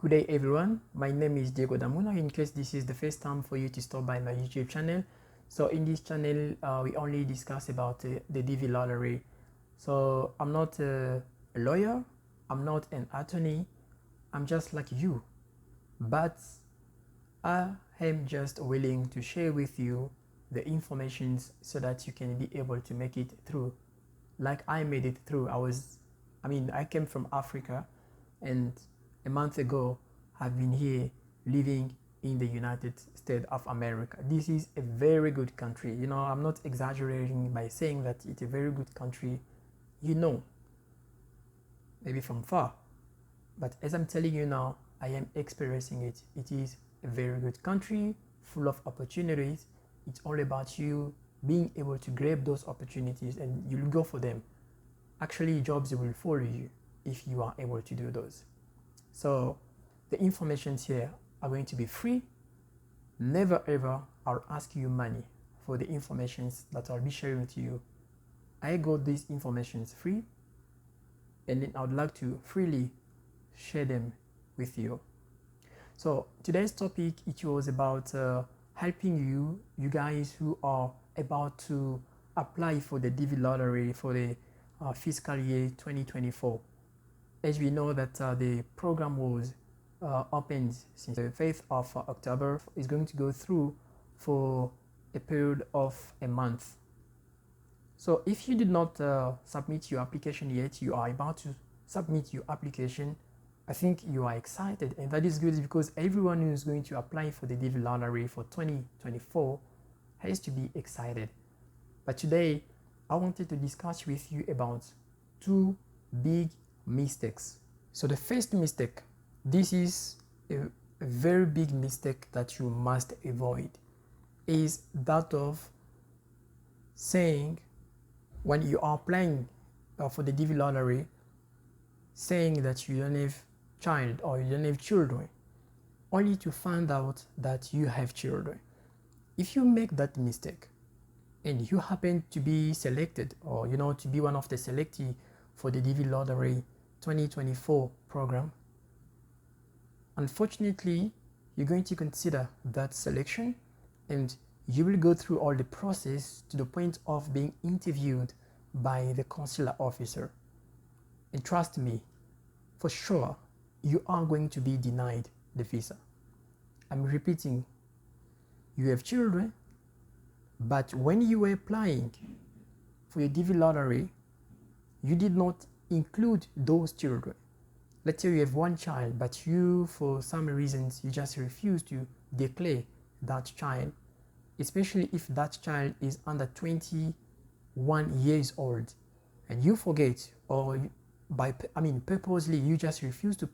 Good day everyone, my name is Diego Damuna. In case this is the first time for you to stop by my YouTube channel, so in this channel we only discuss about the DV lottery. So I'm not a lawyer, I'm not an attorney, I'm just like you, but I am just willing to share with you the information so that you can be able to make it through like I made it through. I came from Africa, and a month ago I've been here living in the United States of America. This is a very good country. I'm not exaggerating by saying that it's a very good country, maybe from far. But as I'm telling you now, I am experiencing it. It is a very good country, full of opportunities. It's all about you being able to grab those opportunities and you'll go for them. Actually, jobs will follow you if you are able to do those. So the informations here are going to be free. Never ever I'll ask you money for the informations that I'll be sharing to you. I got these informations free, and then I would like to freely share them with you. So today's topic, it was about helping you guys who are about to apply for the DV lottery for the fiscal year 2024. As we know that the program was opened since the 5th of October, is going to go through for a period of a month. So if you did not submit your application yet, you are about to submit your application. I think you are excited, and that is good because everyone who is going to apply for the DV lottery for 2024 has to be excited. But today I wanted to discuss with you about two big mistakes. So the first mistake, this is a very big mistake that you must avoid, is that of saying, when you are applying for the DV lottery, saying that you don't have child or you don't have children, only to find out that you have children. If you make that mistake and you happen to be selected, or to be one of the selectees for the DV lottery 2024 program, unfortunately you're going to consider that selection and you will go through all the process to the point of being interviewed by the consular officer. And trust me, for sure you are going to be denied the visa. I'm repeating, you have children, but when you were applying for your DV lottery, you did not include those children. Let's say you have one child, but you, for some reasons, you just refuse to declare that child, especially if that child is under 21 years old, and you forget, or purposely you just refuse to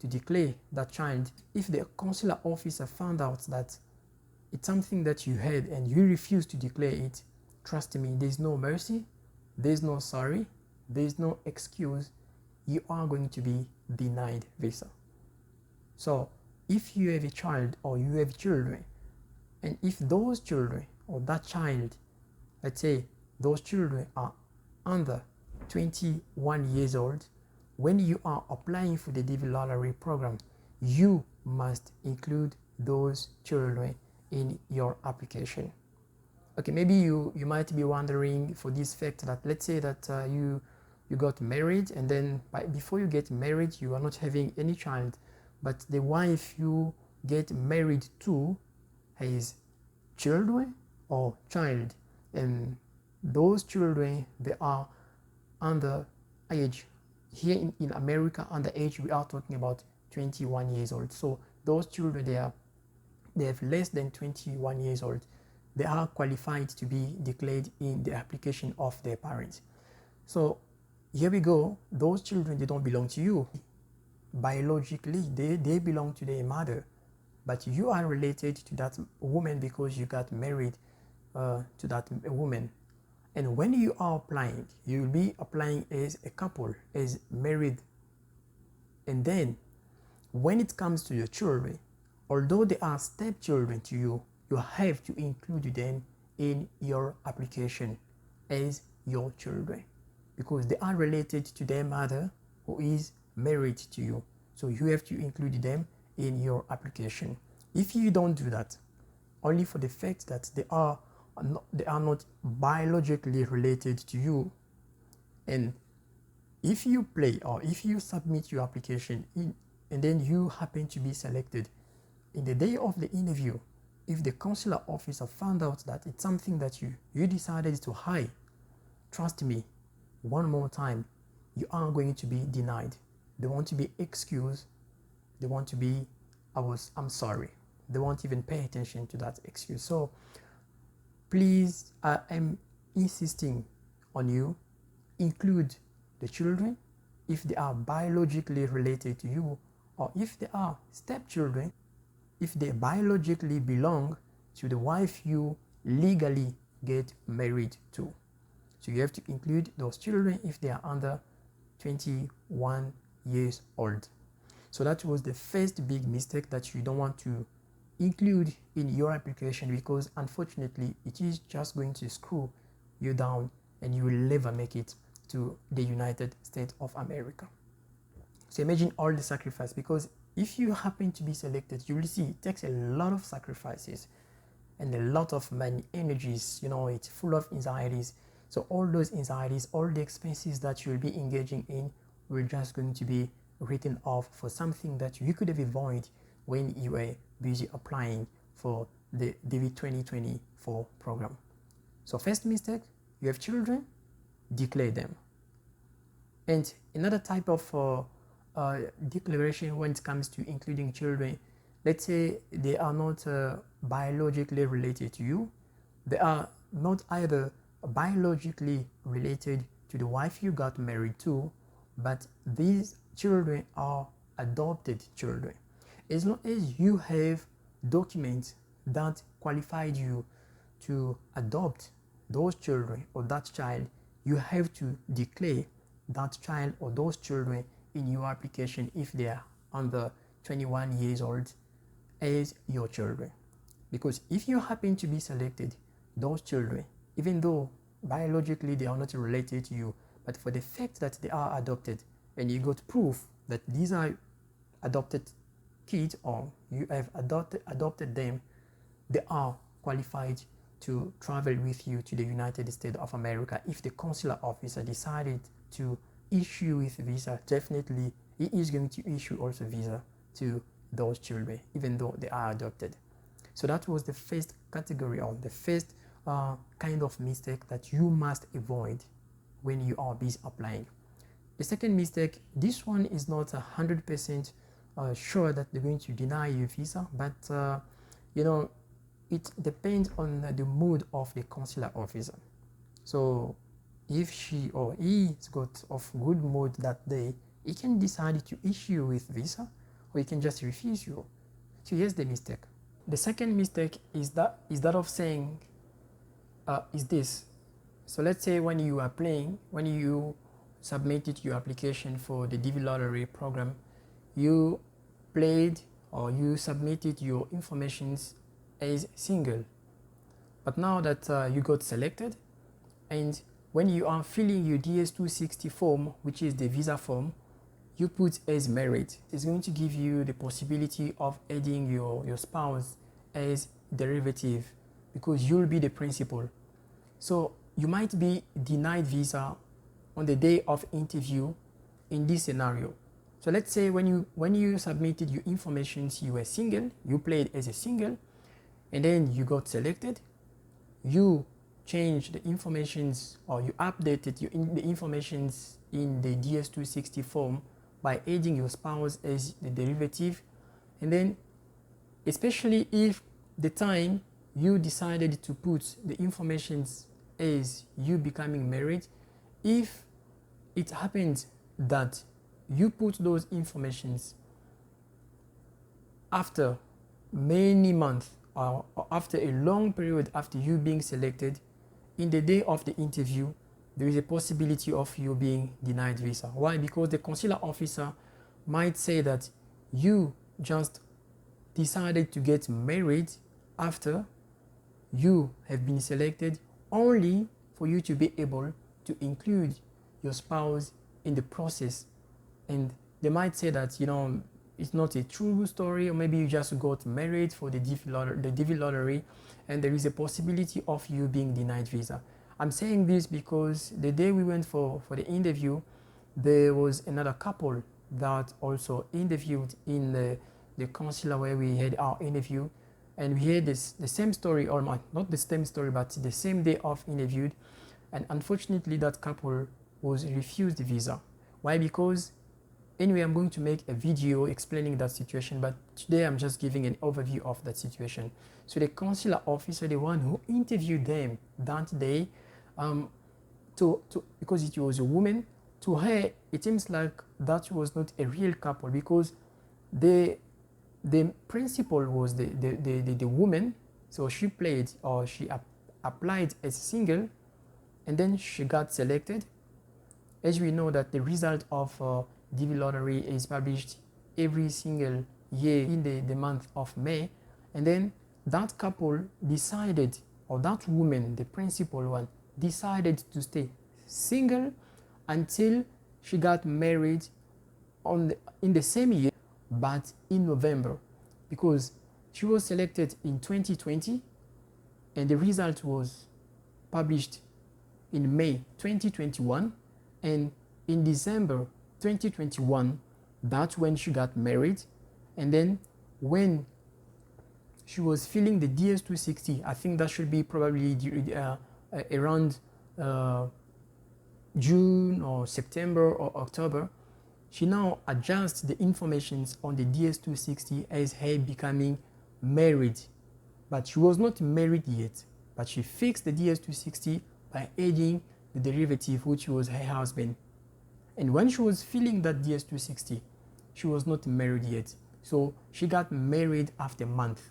declare that child. If the consular officer found out that it's something that you had and you refuse to declare it, trust me, there's no mercy, there's no sorry, there's no excuse. You are going to be denied visa. So if you have a child or you have children, and if those children or that child, let's say those children are under 21 years old, when you are applying for the DV lottery program, you must include those children in your application. Okay, maybe you might be wondering for this fact that, let's say that you got married, and then before you get married you are not having any child, but the wife you get married to has children or child, and those children, they are under age. Here in America, under age, we are talking about 21 years old. So those children, they have less than 21 years old. They are qualified to be declared in the application of their parents. So here we go. Those children, they don't belong to you. Biologically, they belong to their mother, but you are related to that woman because you got married to that woman. And when you are applying, you'll be applying as a couple, as married. And then when it comes to your children, although they are stepchildren to you, you have to include them in your application as your children, because they are related to their mother who is married to you. So you have to include them in your application. If you don't do that, only for the fact that they are not biologically related to you, and if you play or if you submit your application in, and then you happen to be selected in the day of the interview, if the consular officer found out that it's something that you decided to hide, trust me, one more time, you are going to be denied. They want to be excused. They want to be, I'm sorry. They won't even pay attention to that excuse. So please, I am insisting on you, include the children if they are biologically related to you, or if they are stepchildren, if they biologically belong to the wife you legally get married to. So you have to include those children if they are under 21 years old. So that was the first big mistake that you don't want to include in your application, because unfortunately it is just going to screw you down and you will never make it to the United States of America. So imagine all the sacrifice, because if you happen to be selected, you will see it takes a lot of sacrifices and a lot of money, energies, it's full of anxieties. So all those anxieties, all the expenses that you'll be engaging in will just going to be written off for something that you could have avoided when you were busy applying for the DV 2024 program. So first mistake, you have children, declare them. And another type of declaration when it comes to including children, let's say they are not biologically related to you, they are not either biologically related to the wife you got married to, but these children are adopted children. As long as you have documents that qualified you to adopt those children or that child, you have to declare that child or those children in your application if they are under 21 years old as your children. Because if you happen to be selected, those children, even though biologically they are not related to you, but for the fact that they are adopted and you got proof that these are adopted kids or you have adopted them, they are qualified to travel with you to the United States of America. If the consular officer decided to issue with visa, definitely he is going to issue also visa to those children, even though they are adopted. So that was the first category, or the first kind of mistake that you must avoid when you are busy applying. The second mistake, this one is not 100% sure that they're going to deny you visa, but it depends on the mood of the consular officer. So if she or he is got of good mood that day, he can decide to issue with visa, or he can just refuse you. So here's the mistake. The second mistake is that of saying is this. So let's say when you are playing, when you submitted your application for the DV lottery program, you played or you submitted your informations as single. But now that you got selected, and when you are filling your DS-260 form, which is the visa form, you put as married. It's going to give you the possibility of adding your spouse as derivative, because you'll be the principal. So you might be denied visa on the day of interview in this scenario. So let's say when you submitted your information, you were single, you played as a single, and then you got selected, you changed the informations, or you updated the informations in the DS-260 form by adding your spouse as the derivative. And then, especially if the time you decided to put the informations as you becoming married, if it happens that you put those informations after many months or after a long period after you being selected, in the day of the interview, there is a possibility of you being denied visa. Why? Because the consular officer might say that you just decided to get married after you have been selected, only for you to be able to include your spouse in the process. And they might say that, it's not a true story, or maybe you just got married for the DV lottery, and there is a possibility of you being denied visa. I'm saying this because the day we went for the interview, there was another couple that also interviewed in the consular where we had our interview, and we had the same story, or not the same story, but the same day of interviewed, and unfortunately that couple was refused the visa. Why? Because anyway, I'm going to make a video explaining that situation, but today I'm just giving an overview of that situation. So the consular officer, the one who interviewed them that day, because it was a woman, to her it seems like that was not a real couple, because the principal was the woman. So she played, or she applied as single, and then she got selected. As we know that the result of DV lottery is published every single year in the month of May, and then that couple decided, or that woman, the principal one, decided to stay single until she got married in the same year, but in November, because she was selected in 2020 and the result was published in May 2021, and in December 2021, that's when she got married. And then when she was filling the DS-260, I think that should be probably around June or September or October, she now adjusts the informations on the DS-260 as her becoming married. But she was not married yet, but she fixed the DS-260 by adding the derivative, which was her husband. And when she was filling that DS-260, she was not married yet. So she got married after a month,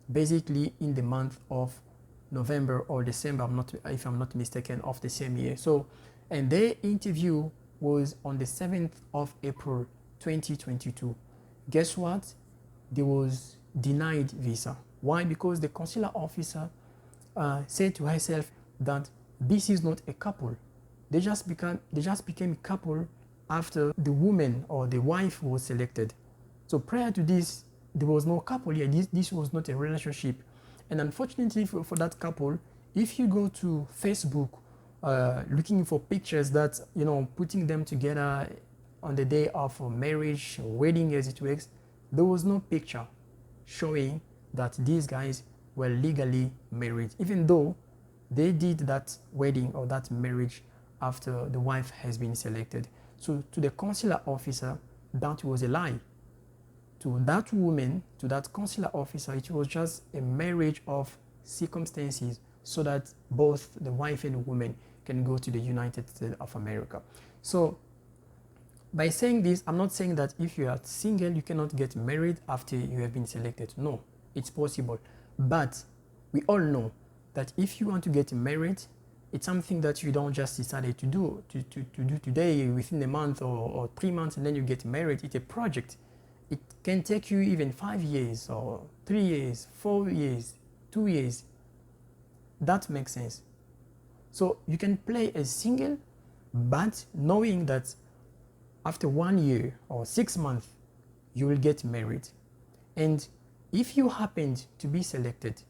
basically in the month of November or December, if I'm not mistaken, of the same year. So, and their interview was on the 7th of April 2022. Guess what? They was denied visa. Why? Because the consular officer said to herself that this is not a couple. They just became a couple after the woman or the wife was selected. So prior to this, there was no couple here. This was not a relationship. And unfortunately for that couple, if you go to Facebook looking for pictures that, putting them together on the day of marriage, wedding as it works, there was no picture showing that these guys were legally married, even though they did that wedding or that marriage after the wife has been selected. So to the consular officer, that was a lie. To that woman, to that consular officer, it was just a marriage of circumstances so that both the wife and the woman can go to the United States of America. So by saying this, I'm not saying that if you are single, you cannot get married after you have been selected. No, it's possible. But we all know that if you want to get married, it's something that you don't just decide to do today within a month or 3 months and then you get married. It's a project. It can take you even 5 years or 3 years, 4 years, 2 years. That makes sense. So you can play as single, but knowing that after 1 year or 6 months, you will get married. And if you happened to be selected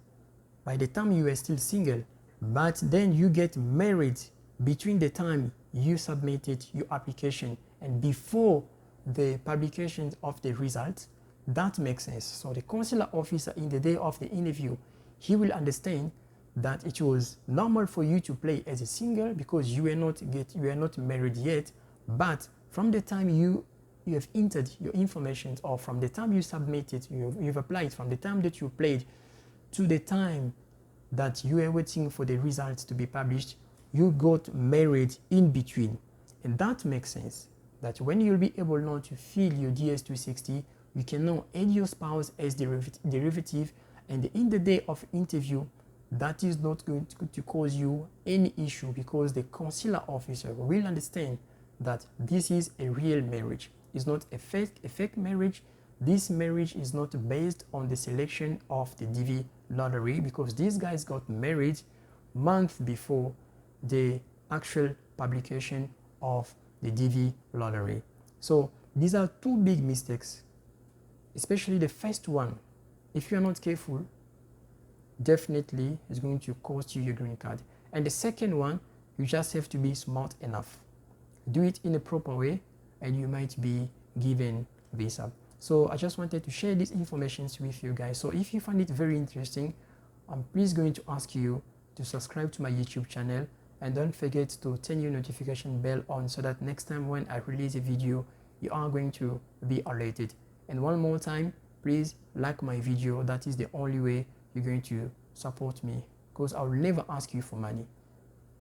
by the time you are still single, but then you get married between the time you submitted your application and before the publication of the results, that makes sense. So the consular officer in the day of the interview, he will understand that it was normal for you to play as a single because you were not married yet, but from the time you have entered your information, or from the time you submitted, you've applied, from the time that you played to the time that you are waiting for the results to be published, you got married in between. And that makes sense, that when you'll be able now to fill your DS-260, you can now add your spouse as derivative, and in the day of interview, that is not going to cause you any issue, because the consular officer will understand that this is a real marriage. It's not a fake marriage. This marriage is not based on the selection of the DV lottery, because these guys got married months before the actual publication of the DV lottery. So these are two big mistakes especially the first one. If you are not careful, definitely it's going to cost you your green card. And the second one, you just have to be smart enough. Do it in a proper way and you might be given visa. So I just wanted to share these informations with you guys. So if you find it very interesting, I'm please going to ask you to subscribe to my YouTube channel, and don't forget to turn your notification bell on so that next time when I release a video, you are going to be alerted. And one more time, please like my video. That is the only way you're going to support me, because I will never ask you for money.